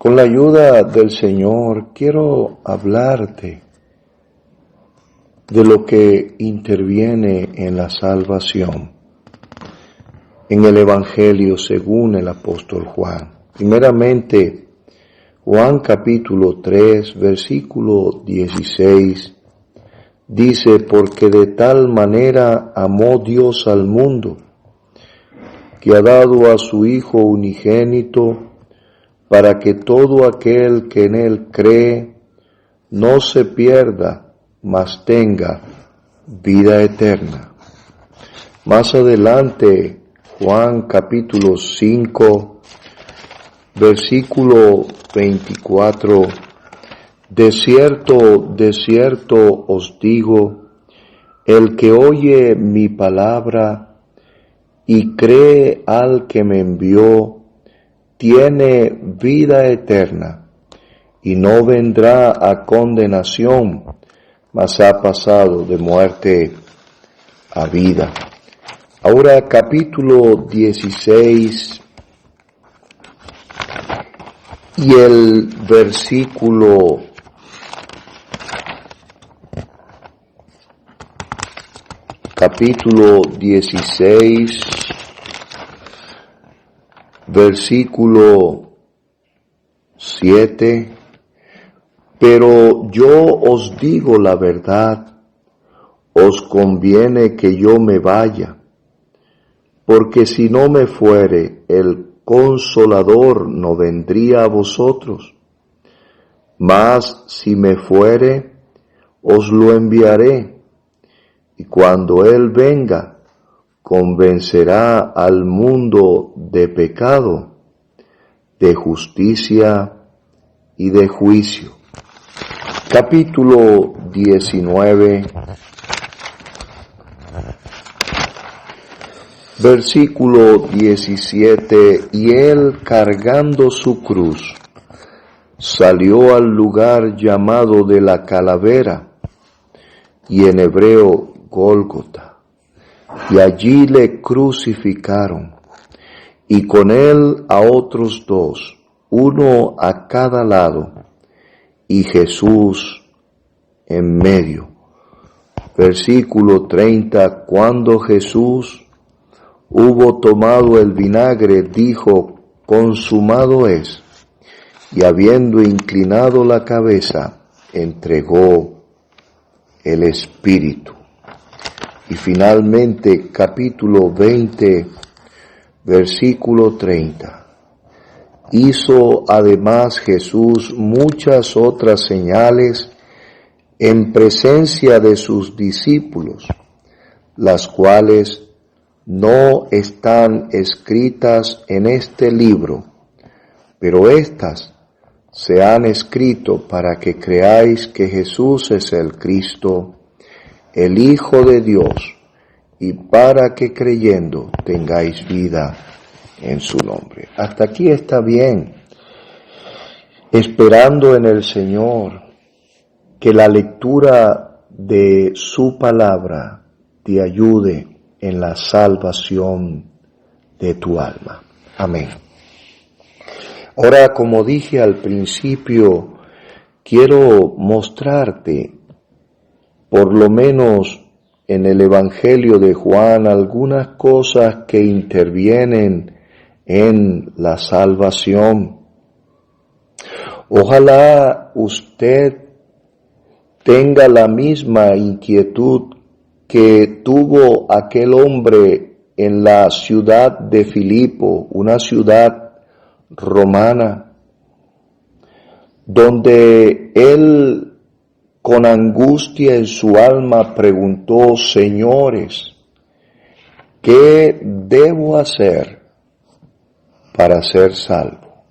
Con la ayuda del Señor quiero hablarte de lo que interviene en la salvación en el Evangelio según el apóstol Juan. Primeramente, Juan capítulo 3, versículo 16, dice: porque de tal manera amó Dios al mundo, que ha dado a su Hijo unigénito, para que todo aquel que en Él cree no se pierda, mas tenga vida eterna. Más adelante, Juan capítulo 5, versículo 24, de cierto os digo, el que oye mi palabra y cree al que me envió, tiene vida eterna, y no vendrá a condenación, mas ha pasado de muerte a vida. Ahora capítulo 16 y el versículo 16, versículo 7, pero yo os digo la verdad, os conviene que yo me vaya, porque si no me fuere, el Consolador no vendría a vosotros, mas si me fuere, os lo enviaré, y cuando Él venga, convencerá al mundo de pecado, de justicia y de juicio. Capítulo 19, versículo 17, y Él cargando su cruz, salió al lugar llamado de la calavera, y en hebreo Gólgota, y allí le crucificaron, y con él a otros dos, uno a cada lado, y Jesús en medio. Versículo 30, cuando Jesús hubo tomado el vinagre, dijo: consumado es, y habiendo inclinado la cabeza, entregó el Espíritu. Y finalmente, capítulo 20, versículo 30. Hizo además Jesús muchas otras señales en presencia de sus discípulos, las cuales no están escritas en este libro, pero éstas se han escrito para que creáis que Jesús es el Cristo, el Hijo de Dios, y para que creyendo tengáis vida en su nombre. Hasta aquí está bien. Esperando en el Señor que la lectura de su palabra te ayude en la salvación de tu alma. Amén. Ahora, como dije al principio, quiero mostrarte, por lo menos en el Evangelio de Juan, algunas cosas que intervienen en la salvación. Ojalá usted tenga la misma inquietud que tuvo aquel hombre en la ciudad de Filipo, una ciudad romana, donde él con angustia en su alma preguntó: señores, ¿qué debo hacer para ser salvo?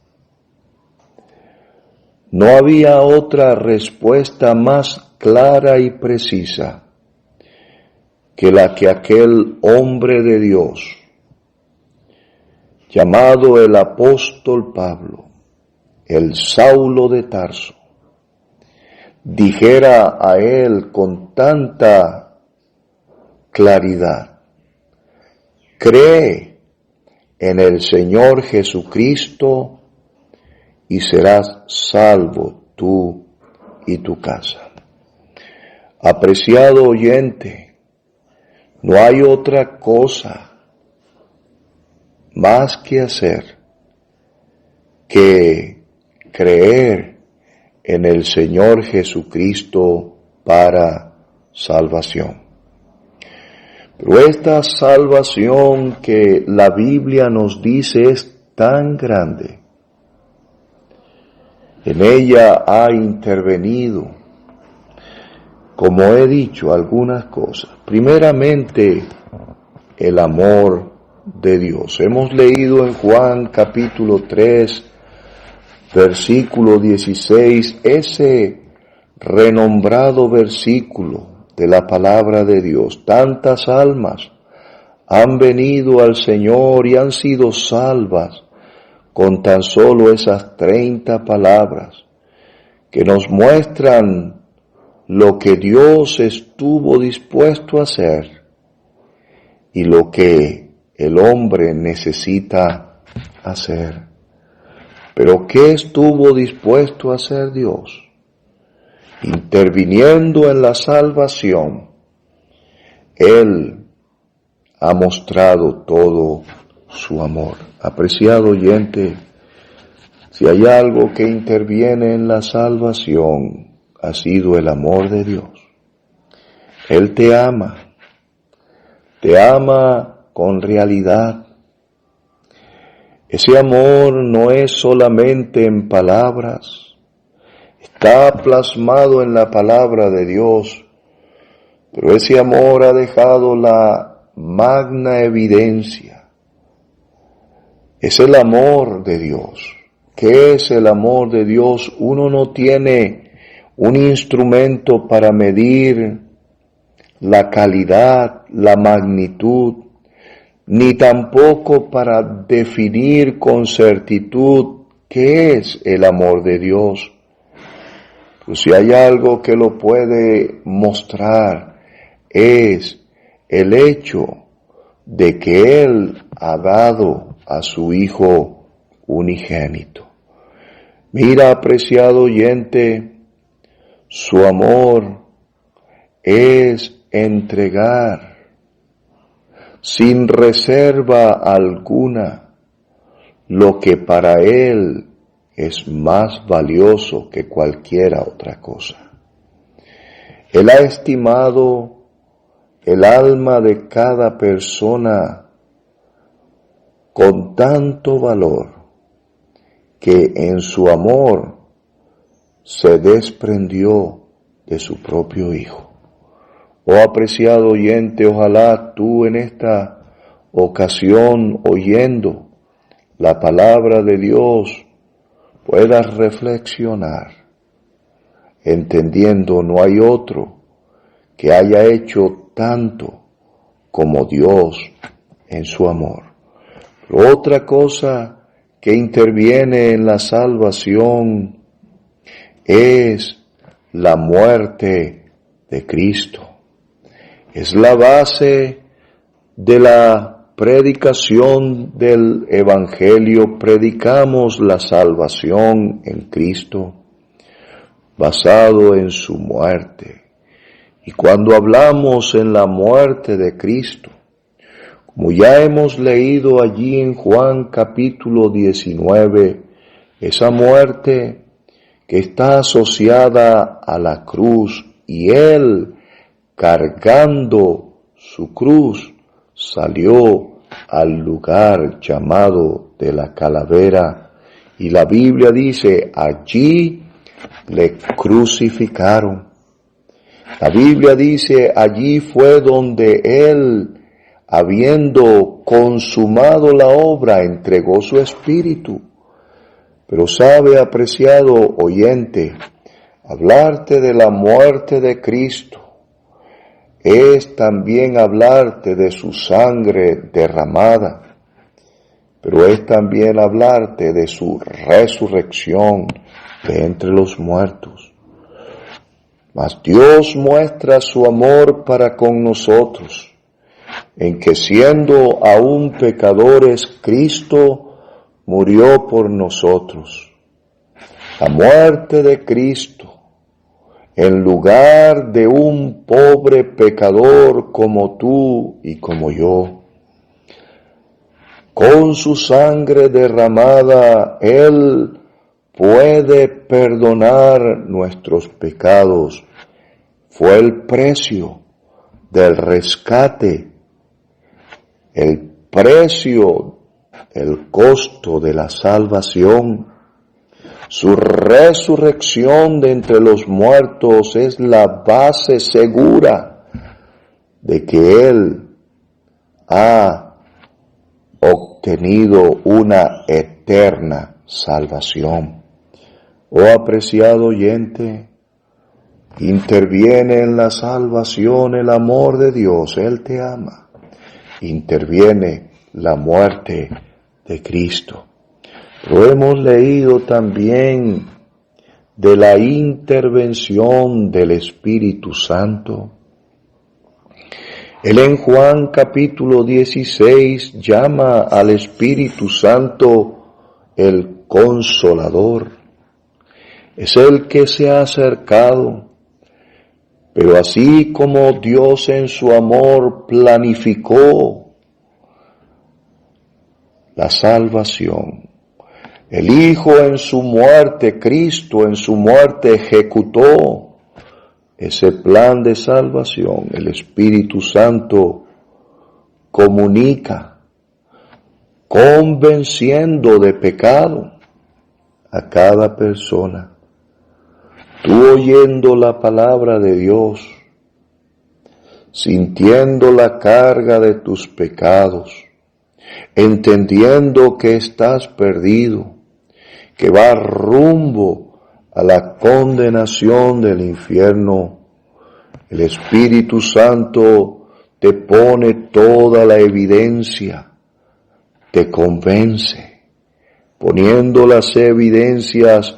No había otra respuesta más clara y precisa que la que aquel hombre de Dios, llamado el apóstol Pablo, el Saulo de Tarso, dijera a él con tanta claridad: cree en el Señor Jesucristo y serás salvo tú y tu casa. Apreciado oyente, no hay otra cosa más que hacer que creer en el Señor Jesucristo para salvación. Pero esta salvación que la Biblia nos dice es tan grande. En ella ha intervenido, como he dicho, algunas cosas. Primeramente, el amor de Dios. Hemos leído en Juan capítulo 3, versículo 16, ese renombrado versículo de la palabra de Dios. Tantas almas han venido al Señor y han sido salvas con tan solo esas 30 palabras que nos muestran lo que Dios estuvo dispuesto a hacer y lo que el hombre necesita hacer. Pero ¿qué estuvo dispuesto a hacer Dios? Interviniendo en la salvación, Él ha mostrado todo su amor. Apreciado oyente, si hay algo que interviene en la salvación, ha sido el amor de Dios. Él te ama con realidad. Ese amor no es solamente en palabras, está plasmado en la palabra de Dios, pero ese amor ha dejado la magna evidencia. Es el amor de Dios. ¿Qué es el amor de Dios? Uno no tiene un instrumento para medir la calidad, la magnitud, ni tampoco para definir con certitud qué es el amor de Dios. Pues si hay algo que lo puede mostrar, es el hecho de que Él ha dado a su Hijo unigénito. Mira, apreciado oyente, su amor es entregar sin reserva alguna lo que para Él es más valioso que cualquier otra cosa. Él ha estimado el alma de cada persona con tanto valor que en su amor se desprendió de su propio Hijo. Oh apreciado oyente, ojalá tú en esta ocasión, oyendo la palabra de Dios, puedas reflexionar, entendiendo no hay otro que haya hecho tanto como Dios en su amor. Pero otra cosa que interviene en la salvación es la muerte de Cristo. Es la base de la predicación del Evangelio. Predicamos la salvación en Cristo, basado en su muerte. Y cuando hablamos en la muerte de Cristo, como ya hemos leído allí en Juan capítulo 19, esa muerte que está asociada a la cruz, y Él, cargando su cruz, salió al lugar llamado de la calavera, y la Biblia dice, allí le crucificaron. La Biblia dice, allí fue donde Él, habiendo consumado la obra, entregó su espíritu. Pero sabe, apreciado oyente, hablarte de la muerte de Cristo es también hablarte de su sangre derramada, pero es también hablarte de su resurrección de entre los muertos. Mas Dios muestra su amor para con nosotros, en que siendo aún pecadores, Cristo murió por nosotros. La muerte de Cristo en lugar de un pobre pecador como tú y como yo. Con su sangre derramada, Él puede perdonar nuestros pecados. Fue el precio del rescate, el precio, el costo de la salvación. Su resurrección de entre los muertos es la base segura de que Él ha obtenido una eterna salvación. Oh apreciado oyente, interviene en la salvación el amor de Dios, Él te ama. Interviene la muerte de Cristo. Pero hemos leído también de la intervención del Espíritu Santo. Él en Juan capítulo 16 llama al Espíritu Santo el Consolador. Es el que se ha acercado, pero así como Dios en su amor planificó la salvación, el Hijo en su muerte, Cristo en su muerte ejecutó ese plan de salvación. El Espíritu Santo comunica, convenciendo de pecado a cada persona. Tú oyendo la palabra de Dios, sintiendo la carga de tus pecados, entendiendo que estás perdido, que vas rumbo a la condenación del infierno, el Espíritu Santo te pone toda la evidencia, te convence, poniendo las evidencias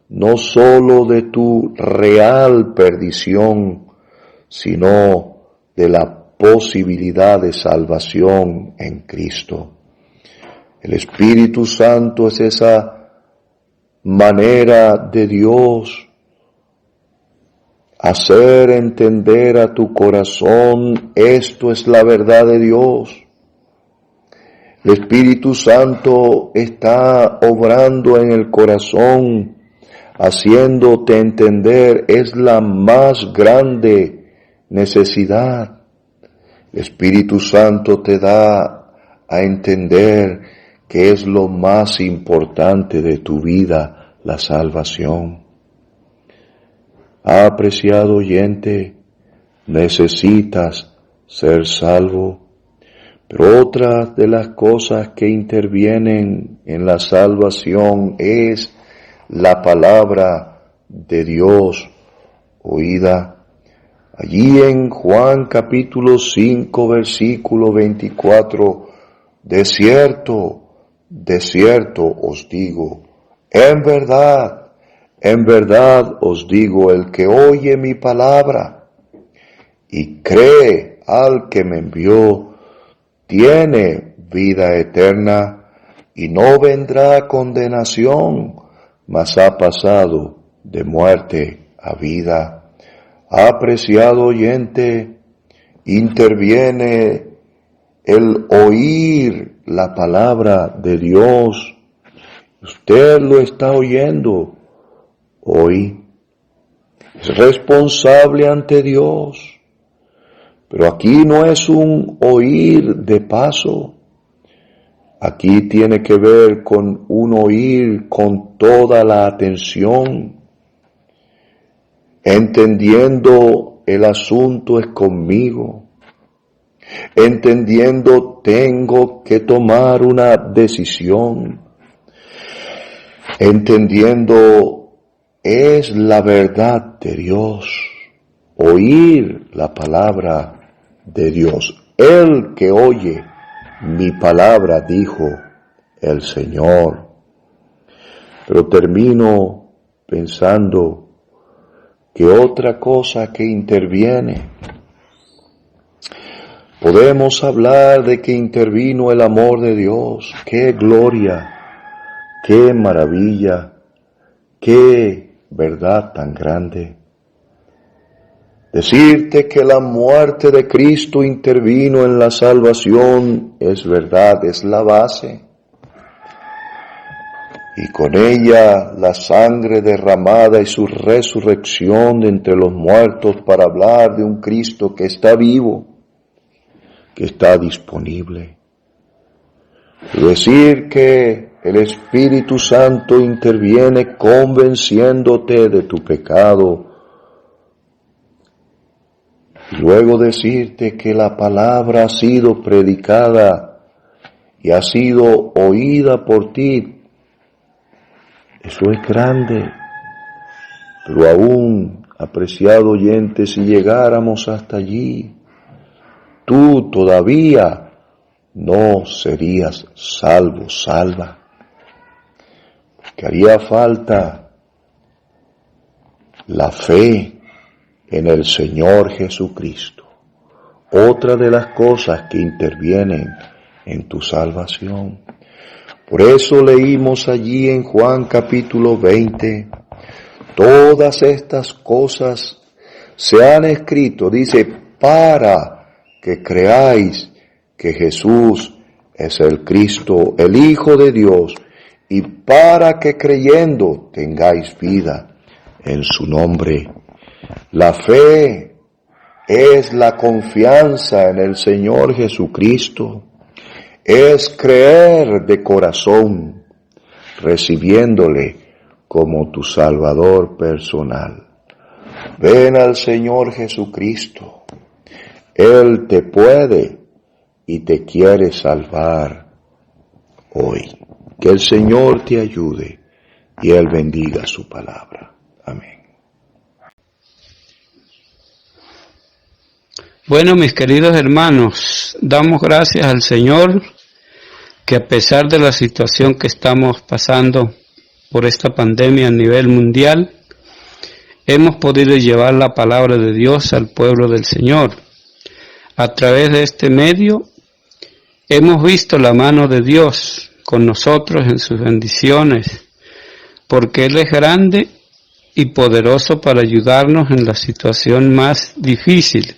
no sólo de tu real perdición, sino de la posibilidad de salvación en Cristo. El Espíritu Santo es esa manera de Dios hacer entender a tu corazón, esto es la verdad de Dios. El Espíritu Santo está obrando en el corazón, haciéndote entender, es la más grande necesidad. El Espíritu Santo te da a entender que es lo más importante de tu vida, la salvación. Apreciado oyente, necesitas ser salvo, pero otra de las cosas que intervienen en la salvación es la palabra de Dios oída. Allí en Juan capítulo 5 versículo 24, de cierto os digo, en verdad os digo, el que oye mi palabra y cree al que me envió, tiene vida eterna y no vendrá a condenación, mas ha pasado de muerte a vida. Apreciado oyente, interviene el oír la palabra de Dios. Usted lo está oyendo hoy. Es responsable ante Dios. Pero aquí no es un oír de paso. Aquí tiene que ver con un oír con toda la atención, entendiendo el asunto es conmigo, entendiendo tengo que tomar una decisión, entendiendo es la verdad de Dios, oír la palabra de Dios. El que oye mi palabra, dijo el Señor. Pero termino pensando que otra cosa que interviene, podemos hablar de que intervino el amor de Dios. ¡Qué gloria! ¡Qué maravilla! qué verdad tan grande. Decirte que la muerte de Cristo intervino en la salvación es verdad, es la base. Y con ella la sangre derramada y su resurrección de entre los muertos para hablar de un Cristo que está vivo, que está disponible. Decir que el Espíritu Santo interviene convenciéndote de tu pecado. Y luego decirte que la palabra ha sido predicada y ha sido oída por ti. Eso es grande. Pero aún, apreciado oyente, si llegáramos hasta allí, tú todavía no serías salvo, salva. Porque haría falta la fe en el Señor Jesucristo. Otra de las cosas que intervienen en tu salvación. Por eso leímos allí en Juan capítulo 20, todas estas cosas se han escrito, dice, para que creáis que Jesús es el Cristo, el Hijo de Dios, y para que creyendo tengáis vida en su nombre. La fe es la confianza en el Señor Jesucristo, es creer de corazón, recibiéndole como tu Salvador personal. Ven al Señor Jesucristo, Él te puede y te quiere salvar hoy. Que el Señor te ayude y Él bendiga su palabra. Amén. Bueno, mis queridos hermanos, damos gracias al Señor que a pesar de la situación que estamos pasando por esta pandemia a nivel mundial, hemos podido llevar la palabra de Dios al pueblo del Señor. A través de este medio hemos visto la mano de Dios con nosotros en sus bendiciones, porque Él es grande y poderoso para ayudarnos en la situación más difícil.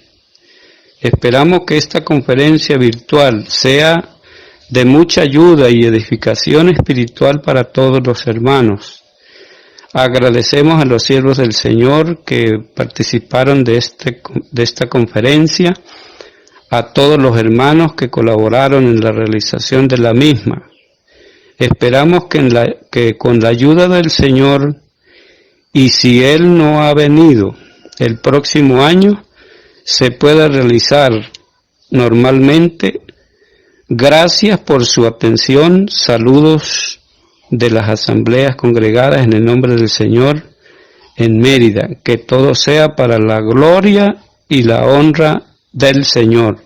Esperamos que esta conferencia virtual sea de mucha ayuda y edificación espiritual para todos los hermanos. Agradecemos a los siervos del Señor que participaron de esta conferencia, a todos los hermanos que colaboraron en la realización de la misma. Esperamos que con la ayuda del Señor, y si Él no ha venido el próximo año, se pueda realizar normalmente. Gracias por su atención. Saludos de las asambleas congregadas en el nombre del Señor en Mérida. Que todo sea para la gloria y la honra del Señor.